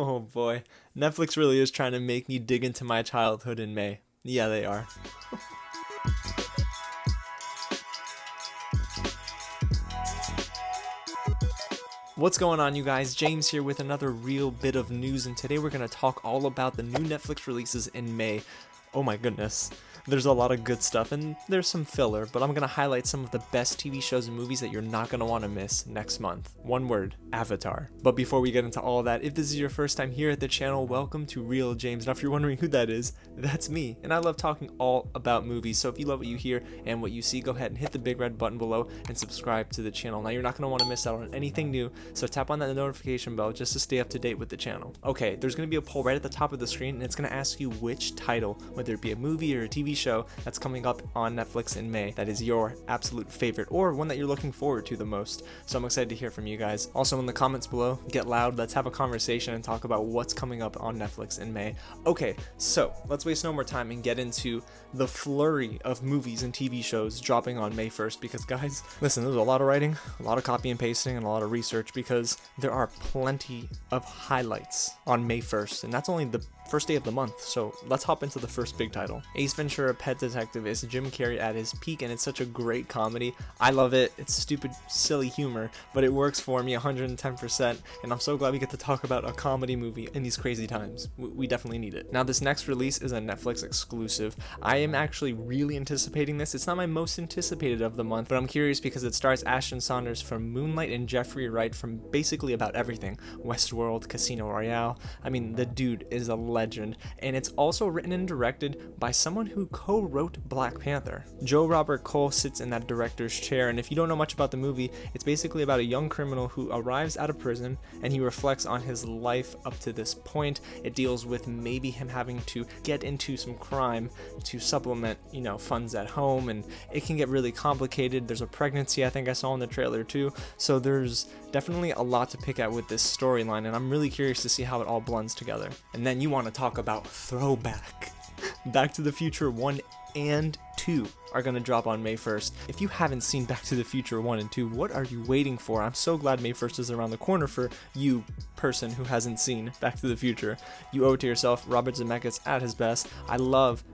Oh boy, Netflix really is trying to make me dig into my childhood in May. Yeah, they are. What's going on, you guys? James here with another real bit of news, and today we're going to talk all about the new Netflix releases in May. Oh my goodness. There's a lot of good stuff, and there's some filler, but I'm going to highlight some of the best TV shows and movies that you're not going to want to miss next month. One word, Avatar. But before we get into all of that, if this is your first time here at the channel, welcome to Real James. Now if you're wondering who that is, that's me, and I love talking all about movies, so if you love what you hear and what you see, go ahead and hit the big red button below and subscribe to the channel. Now you're not going to want to miss out on anything new, so tap on that notification bell just to stay up to date with the channel. Okay, there's going to be a poll right at the top of the screen, and it's going to ask you which title, whether it be a movie or a TV show, that's coming up on Netflix in May that is your absolute favorite, or one that you're looking forward to the most. So I'm excited to hear from you guys. Also in the comments below, get loud, let's have a conversation and talk about what's coming up on Netflix in May. Okay, so let's waste no more time and get into the flurry of movies and TV shows dropping on May 1st, because guys, listen, there's a lot of writing, a lot of copy and pasting, and a lot of research, because there are plenty of highlights on May 1st, and that's only the first day of the month. So let's hop into the first big title. Ace Ventura Pet Detective is Jim Carrey at his peak, and it's such a great comedy. I love it. It's stupid, silly humor, but it works for me 110%, and I'm so glad we get to talk about a comedy movie in these crazy times. We definitely need it. Now this next release is a Netflix exclusive. I am actually really anticipating this. It's not my most anticipated of the month, but I'm curious because it stars Ashton Saunders from Moonlight and Jeffrey Wright from basically about everything. Westworld, Casino Royale. I mean, the dude is a legend, and it's also written and directed by someone who co-wrote Black Panther. Joe Robert Cole sits in that director's chair, and if you don't know much about the movie, it's basically about a young criminal who arrives out of prison and he reflects on his life up to this point. It deals with maybe him having to get into some crime to supplement, funds at home, and it can get really complicated. There's a pregnancy I think I saw in the trailer too, so there's definitely a lot to pick at with this storyline, and I'm really curious to see how it all blends together. And then you want to talk about throwback. Back to the Future 1 and 2 are going to drop on May 1st. If you haven't seen Back to the Future 1 and 2, what are you waiting for? I'm so glad May 1st is around the corner for you, person who hasn't seen Back to the Future. You owe it to yourself. Robert Zemeckis at his best. I love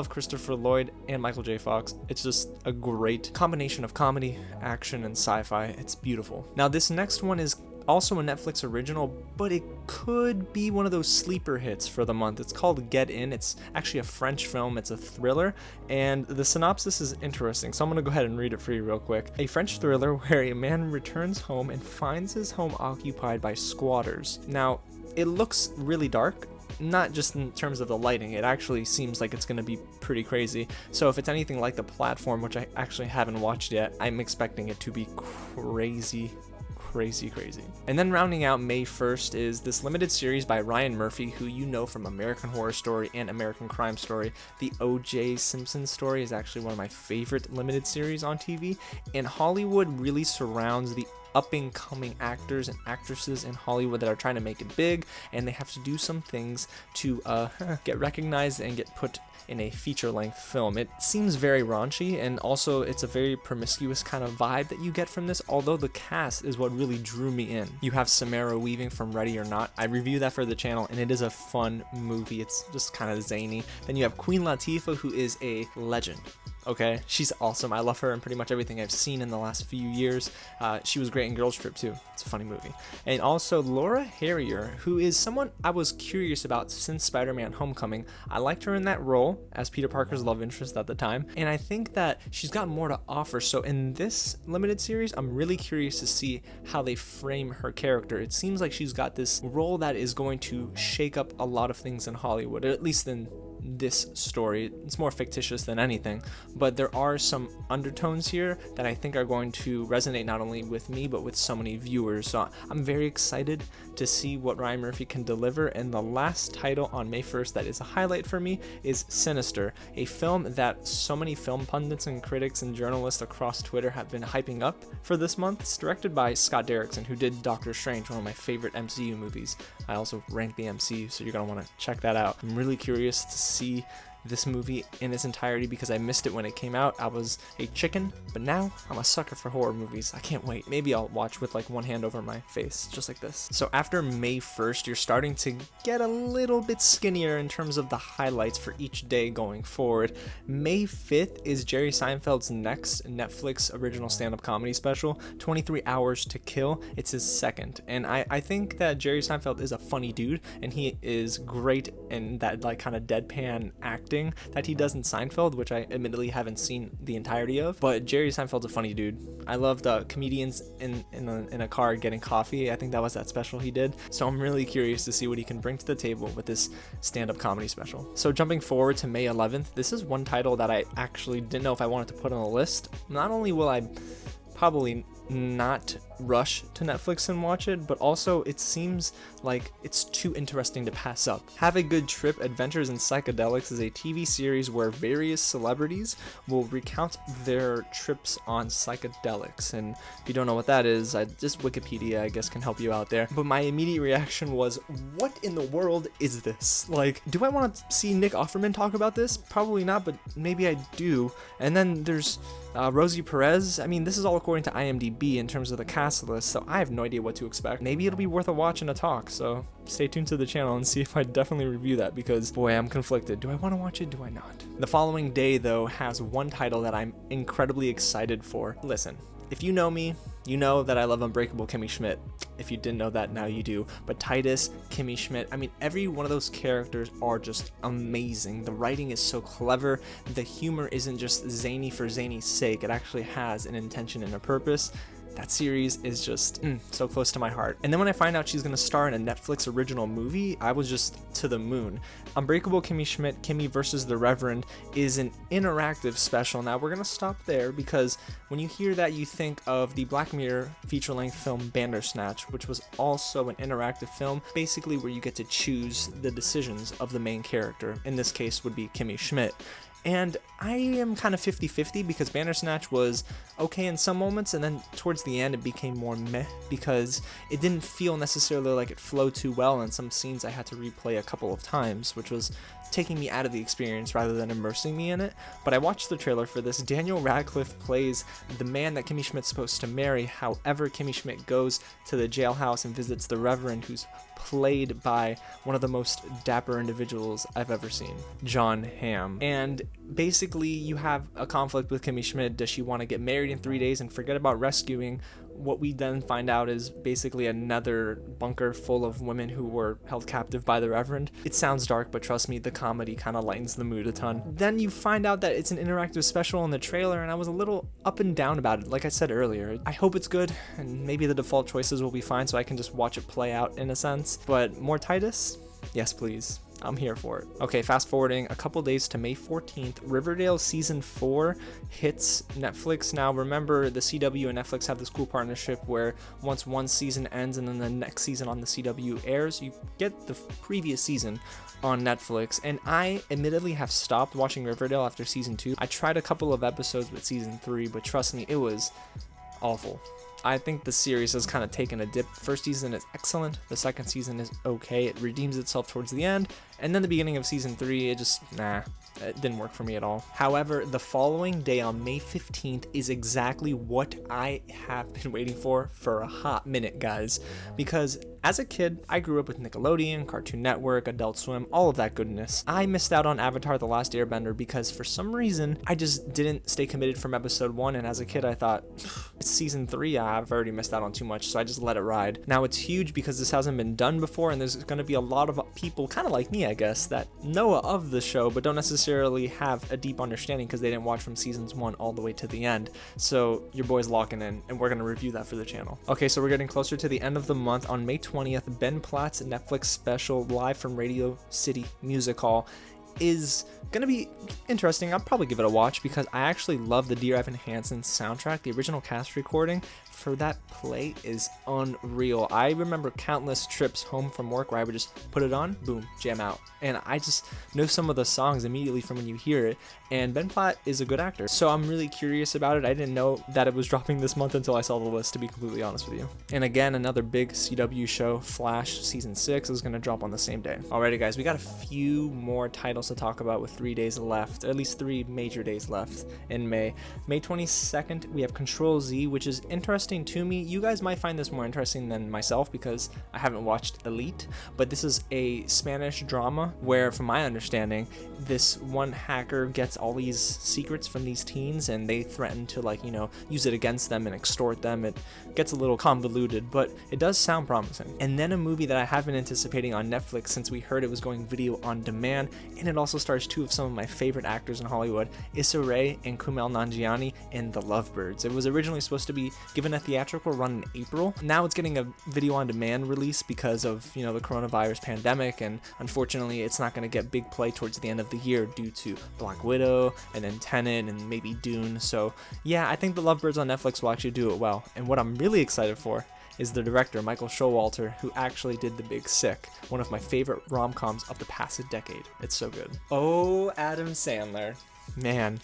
Christopher Lloyd and Michael J. Fox. It's just a great combination of comedy, action, and sci-fi. It's beautiful. Now this next one is also a Netflix original, but it could be one of those sleeper hits for the month. It's called Get In. It's actually a French film. It's a thriller, and the synopsis is interesting, so I'm going to go ahead and read it for you real quick. A French thriller where a man returns home and finds his home occupied by squatters. Now, it looks really dark, not just in terms of the lighting. It actually seems like it's going to be pretty crazy. So if it's anything like The Platform, which I actually haven't watched yet, I'm expecting it to be crazy. And then rounding out May 1st is this limited series by Ryan Murphy, who you know from American Horror Story and American Crime Story. The O.J. Simpson story is actually one of my favorite limited series on TV, and Hollywood really surrounds the up-and-coming actors and actresses in Hollywood that are trying to make it big, and they have to do some things to get recognized and get put in a feature-length film. It seems very raunchy, and also it's a very promiscuous kind of vibe that you get from this, although the cast is what really drew me in. You have Samara Weaving from Ready or Not. I reviewed that for the channel, and it is a fun movie. It's just kind of zany. Then you have Queen Latifah, who is a legend. Okay, she's awesome. I love her in pretty much everything I've seen in the last few years. She was great in Girls Trip too. It's a funny movie. And also Laura Harrier, who is someone I was curious about since Spider-Man Homecoming. I liked her in that role as Peter Parker's love interest at the time, and I think that she's got more to offer. So in this limited series, I'm really curious to see how they frame her character. It seems like she's got this role that is going to shake up a lot of things in Hollywood, or at least in this story. It's more fictitious than anything, but there are some undertones here that I think are going to resonate not only with me but with so many viewers. So I'm very excited to see what Ryan Murphy can deliver. And the last title on May 1st that is a highlight for me is Sinister, a film that so many film pundits and critics and journalists across Twitter have been hyping up for this month. It's directed by Scott Derrickson, who did Doctor Strange, one of my favorite MCU movies. I also rank the MCU, so you're going to want to check that out. I'm really curious to see this movie in its entirety because I missed it when it came out. I was a chicken, but now I'm a sucker for horror movies. I can't wait. Maybe I'll watch with like one hand over my face, just like this. So after May 1st, you're starting to get a little bit skinnier in terms of the highlights for each day going forward. May 5th is Jerry Seinfeld's next Netflix original stand-up comedy special, 23 Hours to Kill. It's his second, and I think that Jerry Seinfeld is a funny dude, and he is great in that like kind of deadpan acting that he does in Seinfeld, which I admittedly haven't seen the entirety of, but Jerry Seinfeld's a funny dude. I love the comedians in a car getting coffee. I think that was that special he did, so I'm really curious to see what he can bring to the table with this stand-up comedy special. So jumping forward to May 11th, this is one title that I actually didn't know if I wanted to put on the list. Not only will I probably not rush to Netflix and watch it, but also it seems like it's too interesting to pass up. Have a Good Trip: Adventures in Psychedelics is a TV series where various celebrities will recount their trips on psychedelics, and if you don't know what that is, just Wikipedia I guess can help you out there. But my immediate reaction was, what in the world is this? Like, do I want to see Nick Offerman talk about this? Probably not, but maybe I do. And then there's Rosie Perez. I mean, this is all according to IMDb in terms of the cast list, so I have no idea what to expect. Maybe it'll be worth a watch and a talk, so stay tuned to the channel and see if I definitely review that, because boy, I'm conflicted. Do I want to watch it? Do I not? The following day, though, has one title that I'm incredibly excited for. Listen, if you know me, you know that I love Unbreakable Kimmy Schmitt. If you didn't know that, now you do. But Titus, Kimmy Schmitt, I mean, every one of those characters are just amazing. The writing is so clever. The humor isn't just zany for zany's sake. It actually has an intention and a purpose. That series is just so close to my heart. And then when I find out she's gonna star in a Netflix original movie, I was just to the moon. Unbreakable Kimmy Schmitt, Kimmy versus the Reverend is an interactive special. Now we're gonna stop there, because when you hear that, you think of the Black Mirror feature-length film Bandersnatch, which was also an interactive film, basically where you get to choose the decisions of the main character. In this case would be Kimmy Schmitt. And I am kind of 50-50, because Bandersnatch was okay in some moments, and then towards the end it became more meh, because it didn't feel necessarily like it flowed too well, and some scenes I had to replay a couple of times, which was taking me out of the experience rather than immersing me in it. But I watched the trailer for this. Daniel Radcliffe plays the man that Kimmy Schmidt's supposed to marry. However, Kimmy Schmitt goes to the jailhouse and visits the Reverend, who's played by one of the most dapper individuals I've ever seen, Jon Hamm. And basically you have a conflict with Kimmy Schmitt. Does she want to get married in 3 days and forget about rescuing? What we then find out is basically another bunker full of women who were held captive by the Reverend. It sounds dark, but trust me, the comedy kind of lightens the mood a ton. Then you find out that it's an interactive special in the trailer, and I was a little up and down about it. Like I said earlier, I hope it's good, and maybe the default choices will be fine so I can just watch it play out in a sense. But more Titus? Yes, please. I'm here for it. Okay, fast forwarding a couple days to May 14th, Riverdale Season 4 hits Netflix. Now remember, the CW and Netflix have this cool partnership where once one season ends and then the next season on the CW airs, you get the previous season on Netflix. And I admittedly have stopped watching Riverdale after Season 2. I tried a couple of episodes with Season 3, but trust me, it was awful. I think the series has kind of taken a dip. First season is excellent, the second season is okay, it redeems itself towards the end, and then the beginning of Season 3, it didn't work for me at all. However, the following day on May 15th is exactly what I have been waiting for a hot minute, guys. Because as a kid, I grew up with Nickelodeon, Cartoon Network, Adult Swim, all of that goodness. I missed out on Avatar: The Last Airbender because for some reason, I just didn't stay committed from episode 1, and as a kid I thought, it's Season 3, I've already missed out on too much, so I just let it ride. Now it's huge because this hasn't been done before, and there's going to be a lot of people, kind of like me I guess, that know of the show but don't necessarily have a deep understanding because they didn't watch from seasons 1 all the way to the end. So your boy's locking in, and we're going to review that for the channel. Okay, so we're getting closer to the end of the month. On May 20th, Ben Platt's Netflix special live from Radio City Music Hall is gonna be interesting. I'll probably give it a watch because I actually love the Dear Evan Hansen soundtrack. The original cast recording for that play is unreal. I remember countless trips home from work where I would just put it on, boom, jam out. And I just know some of the songs immediately from when you hear it. And Ben Platt is a good actor, so I'm really curious about it. I didn't know that it was dropping this month until I saw the list, to be completely honest with you. And again, another big CW show, Flash Season 6, is going to drop on the same day. Alrighty guys, we got a few more title originals to talk about with 3 days left, or at least 3 major days left in May. May 22nd, we have Control Z, which is interesting to me. You guys might find this more interesting than myself because I haven't watched Elite, but this is a Spanish drama where, from my understanding, this one hacker gets all these secrets from these teens and they threaten to, like, you know, use it against them and extort them. It gets a little convoluted, but it does sound promising. And then a movie that I have been anticipating on Netflix since we heard it was going video on demand, and it also stars 2 of some of my favorite actors in Hollywood, Issa Rae and Kumail Nanjiani in The Lovebirds. It was originally supposed to be given a theatrical run in April. Now it's getting a video on demand release because of, you know, the coronavirus pandemic, and unfortunately it's not going to get big play towards the end of the year due to Black Widow and then Tenet and maybe Dune. So yeah, I think The Lovebirds on Netflix will actually do it well. And what I'm really excited for is the director, Michael Showalter, who actually did The Big Sick, one of my favorite rom-coms of the past decade. It's so good. Oh, Adam Sandler. Man.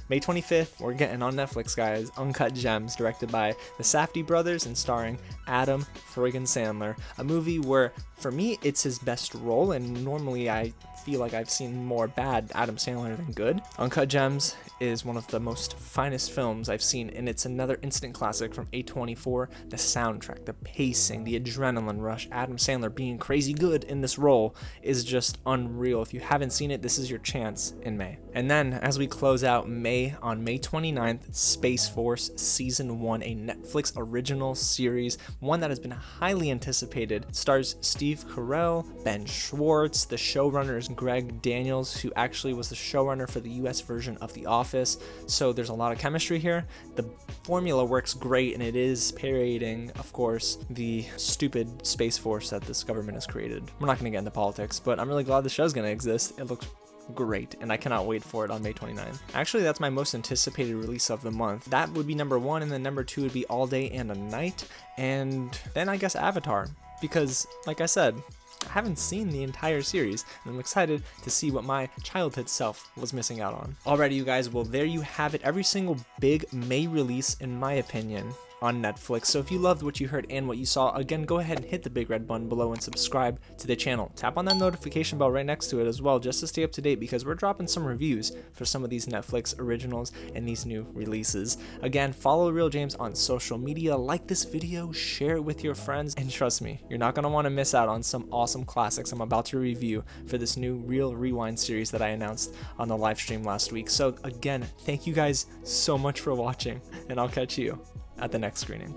May 25th, we're getting on Netflix, guys, Uncut Gems, directed by the Safdie brothers and starring Adam friggin' Sandler. A movie where, for me, it's his best role, and normally I feel like I've seen more bad Adam Sandler than good. Uncut Gems is one of the most finest films I've seen, and it's another instant classic from A24. The soundtrack, the pacing, the adrenaline rush, Adam Sandler being crazy good in this role is just unreal. If you haven't seen it, this is your chance in May. And then, as we close out May, on May 29th, Spaceforce Season 1, a Netflix original series, one that has been highly anticipated. It stars Steve Carell, Ben Schwartz, the showrunner is Greg Daniels, who actually was the showrunner for the US version of The Office, so there's a lot of chemistry here. The formula works great, and it is parodying, of course, the stupid Space Force that this government has created. We're not going to get into politics, but I'm really glad the show's going to exist. It looks great, and I cannot wait for it on May 29th. Actually, that's my most anticipated release of the month. That would be number 1, and then number 2 would be All Day and a Night, and then I guess Avatar, because, like I said, I haven't seen the entire series, and I'm excited to see what my childhood self was missing out on. Alrighty, you guys, well, there you have it. Every single big May release, in my opinion, on Netflix. So if you loved what you heard and what you saw, again, go ahead and hit the big red button below and subscribe to the channel. Tap on that notification bell right next to it as well, just to stay up to date, because we're dropping some reviews for some of these Netflix originals and these new releases. Again, follow Real James on social media, like this video, share it with your friends, and trust me, you're not going to want to miss out on some awesome classics I'm about to review for this new Real Rewind series that I announced on the live stream last week. So again, thank you guys so much for watching, and I'll catch you at the next screening.